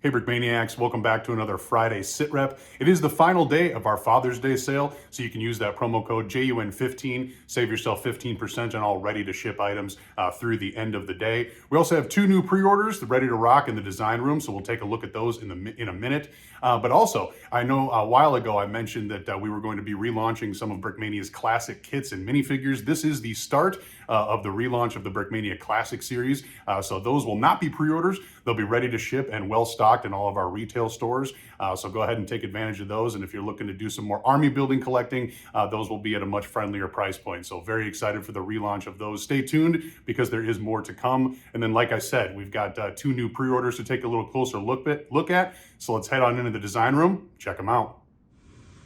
Hey Brickmaniacs, welcome back to another Friday Sit Rep. It is the final day of our Father's Day sale, so you can use that promo code JUN15, save yourself 15% on all ready-to-ship items through the end of the day. We also have 2 new pre-orders, the Ready to Rock in the design room, so we'll take a look at those in a minute. But also, I know a while ago I mentioned that we were going to be relaunching some of Brickmania's classic kits and minifigures. This is the start of the relaunch of the Brickmania Classic series, so those will not be pre-orders. They'll be ready to ship and well stocked in all of our retail stores. So go ahead and take advantage of those. And if you're looking to do some more army building collecting, those will be at a much friendlier price point. So very excited for the relaunch of those. Stay tuned because there is more to come. And then, like I said, we've got 2 new pre-orders to take a little closer look at. So let's head on into the design room, check them out.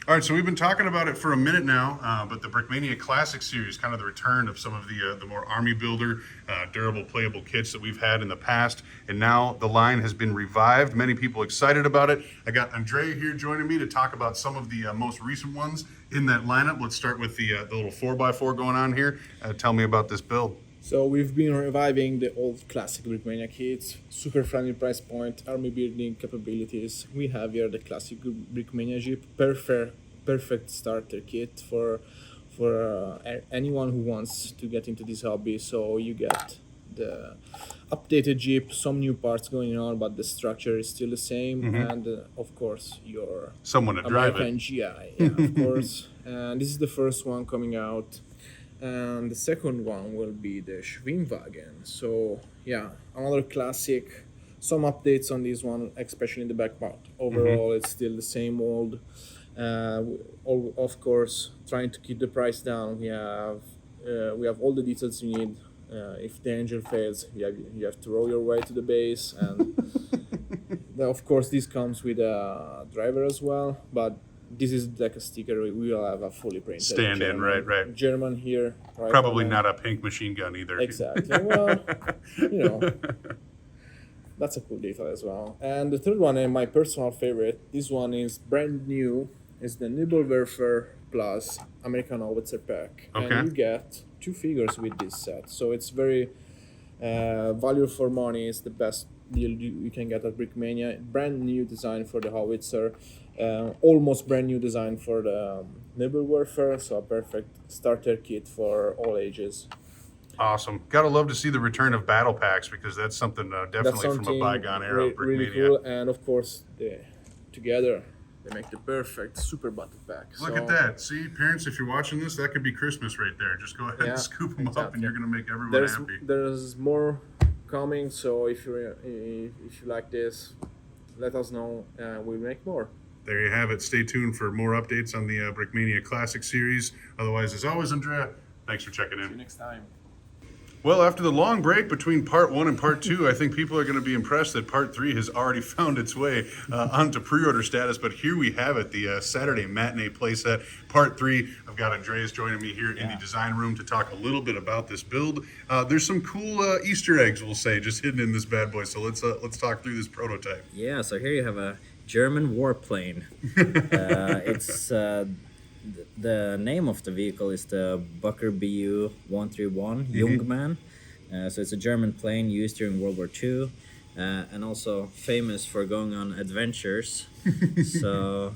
All right, so we've been talking about it for a minute now, but the Brickmania Classic series, kind of the return of some of the more army builder, durable, playable kits that we've had in the past, and now the line has been revived. Many people excited about it. I got Andrea here joining me to talk about some of the most recent ones in that lineup. Let's start with the little 4x4 going on here. Tell me about this build. So we've been reviving the old classic Brickmania kits, super friendly price point, army building capabilities. We have here the classic Brickmania Jeep, perfect starter kit for anyone who wants to get into this hobby. So you get the updated Jeep, some new parts going on, but the structure is still the same, and of course your someone to drive American it. GI, yeah, of course. And this is the first one coming out. And the second one will be the Schwimmwagen. So yeah, another classic. Some updates on this one, especially in the back part. Overall, it's still the same old. Of course, trying to keep the price down. We have all the details you need. If the engine fails, you have to roll your way to the base, and then, of course, this comes with a driver as well. But this is like a sticker. We will have a fully printed Stand-in, right. German here. Right, Probably not a pink machine gun either. Exactly. Well, that's a cool detail as well. And the third one, and my personal favorite, this one is brand new. It's the Nibelwerfer Plus American Howitzer Pack. Okay. And you get 2 figures with this set. So it's very value for money. It's the best deal you can get at Brickmania. Brand new design for the Howitzer. Almost brand new design for the Nibelwerfer. So a perfect starter kit for all ages. Awesome. Gotta love to see the return of battle packs because that's something definitely from a bygone era of Brickmania. Really cool. And of course, together they make the perfect super battle pack. Look at that. See, parents, if you're watching this, that could be Christmas right there. Just go ahead and scoop them up and you're going to make everyone happy. There's more coming, so if you like this, let us know and we'll make more. There you have it. Stay tuned for more updates on the Brickmania Classic series. Otherwise, as always, Andrea, thanks for checking in. See you next time. Well, after the long break between part 1 and part 2, I think people are going to be impressed that part 3 has already found its way onto pre-order status. But here we have it, the Saturday matinee playset, part 3. I've got Andreas joining me here in the design room to talk a little bit about this build. There's some cool Easter eggs, we'll say, just hidden in this bad boy. So let's talk through this prototype. Yeah, so here you have a German warplane. It's the name of the vehicle is the Bucker BU 131 Jungmann. So it's a German plane used during World War II and also famous for going on adventures. So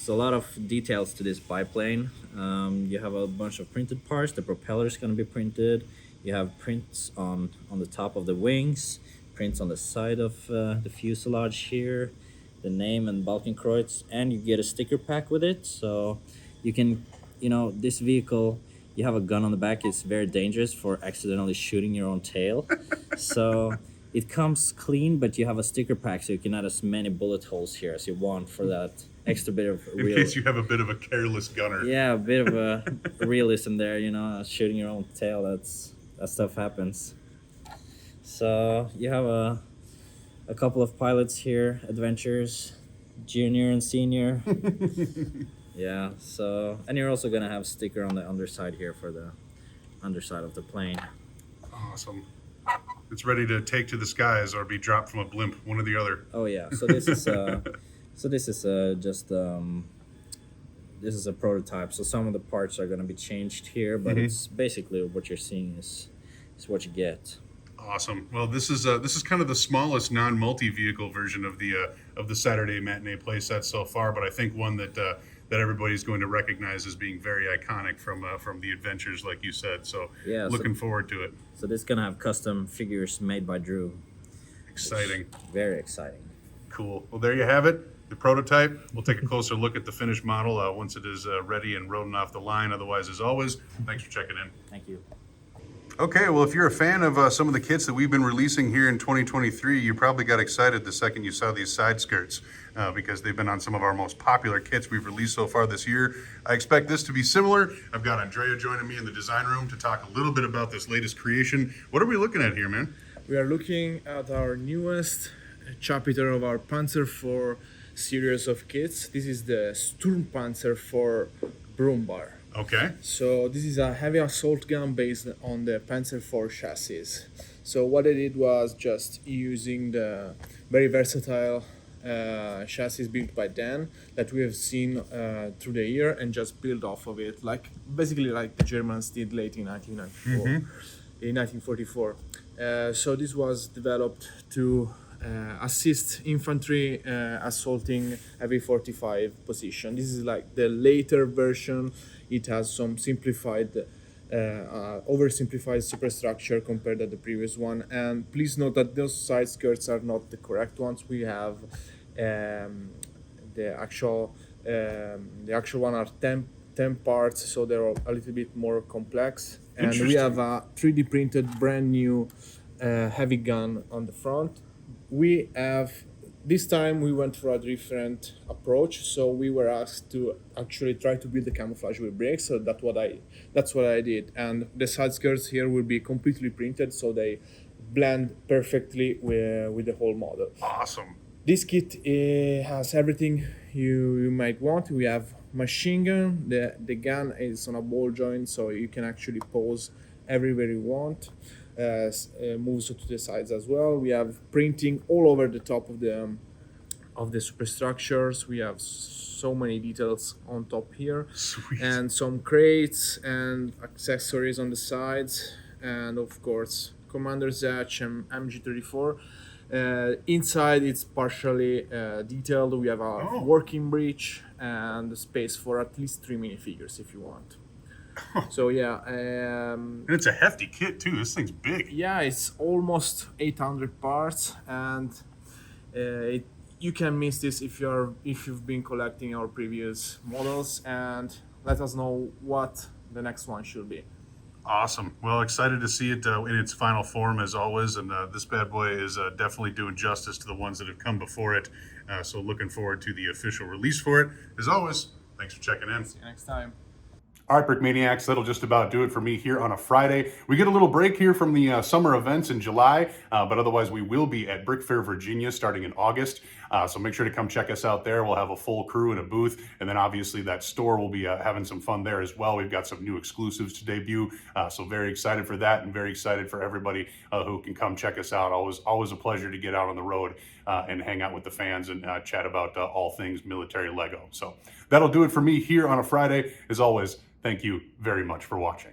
a lot of details to this biplane. You have a bunch of printed parts. The propeller is going to be printed. You have prints on the top of the wings, prints on the side of the fuselage here, the name and Balkenkreuz, and you get a sticker pack with it. So you can, this vehicle, you have a gun on the back. It's very dangerous for accidentally shooting your own tail. So it comes clean, but you have a sticker pack, so you can add as many bullet holes here as you want for that extra bit of in case you have a bit of a careless gunner. Yeah, a bit of a realism there, shooting your own tail. That stuff happens. So you have a couple of pilots here, adventures, junior and senior. Yeah, so, and you're also gonna have sticker on the underside here for the underside of the plane. Awesome. It's ready to take to the skies or be dropped from a blimp, one or the other. Oh yeah, so this is this is a prototype. So some of the parts are gonna be changed here, but it's basically what you're seeing is what you get. Awesome. Well, this is kind of the smallest non-multi vehicle version of the Saturday matinee playset so far, but I think one that everybody's going to recognize as being very iconic from the adventures, like you said. So Yeah, looking forward to it. So this is gonna have custom figures made by Drew. Exciting. Very exciting. Cool. Well, there you have it. The prototype. We'll take a closer look at the finished model once it is ready and rolling off the line. Otherwise, as always, thanks for checking in. Thank you. Okay, well, if you're a fan of some of the kits that we've been releasing here in 2023, you probably got excited the second you saw these side skirts because they've been on some of our most popular kits we've released so far this year. I expect this to be similar. I've got Andrea joining me in the design room to talk a little bit about this latest creation. What are we looking at here, man? We are looking at our newest chapter of our Panzer IV series of kits. This is the Panzer for Brummbar. Okay. So this is a heavy assault gun based on the Panzer IV chassis. So what I did was just using the very versatile chassis built by Dan that we have seen through the year and just build off of it, like basically like the Germans did late in 1994, in 1944. So this was developed to assist infantry assaulting heavy 45 position. This is like the later version. It has some simplified, oversimplified superstructure compared to the previous one. And please note that those side skirts are not the correct ones. We have the actual one are 10 parts, so they're a little bit more complex. And we have a 3D printed brand new heavy gun on the front. We have this time we went for a different approach, so we were asked to actually try to build the camouflage with bricks. So that's what I did, and the side skirts here will be completely printed, so they blend perfectly with the whole model. Awesome. This kit has everything you might want. We have machine gun. The gun is on a ball joint, so you can actually pose everywhere you want. Moves to the sides as well. We have printing all over the top of the superstructures. We have so many details on top here. Sweet. And some crates and accessories on the sides, and of course Commander's Hatch and MG34. Inside it's partially detailed. We have a working breech and space for at least 3 minifigures if you want. So yeah, and it's a hefty kit too. This thing's big. Yeah, it's almost 800 parts, and you can miss this if you've been collecting our previous models. And let us know what the next one should be. Awesome. Well, excited to see it in its final form as always, and this bad boy is definitely doing justice to the ones that have come before it. So looking forward to the official release for it. As always, thanks for checking in. See you next time. All right, Brick Maniacs, that'll just about do it for me here on a Friday. We get a little break here from the summer events in July, but otherwise we will be at Brick Fair, Virginia starting in August. So make sure to come check us out there. We'll have a full crew and a booth, and then obviously that store will be having some fun there as well. We've got some new exclusives to debut, so very excited for that and very excited for everybody who can come check us out. Always a pleasure to get out on the road and hang out with the fans and chat about all things military Lego. So that'll do it for me here on a Friday. As always, thank you very much for watching.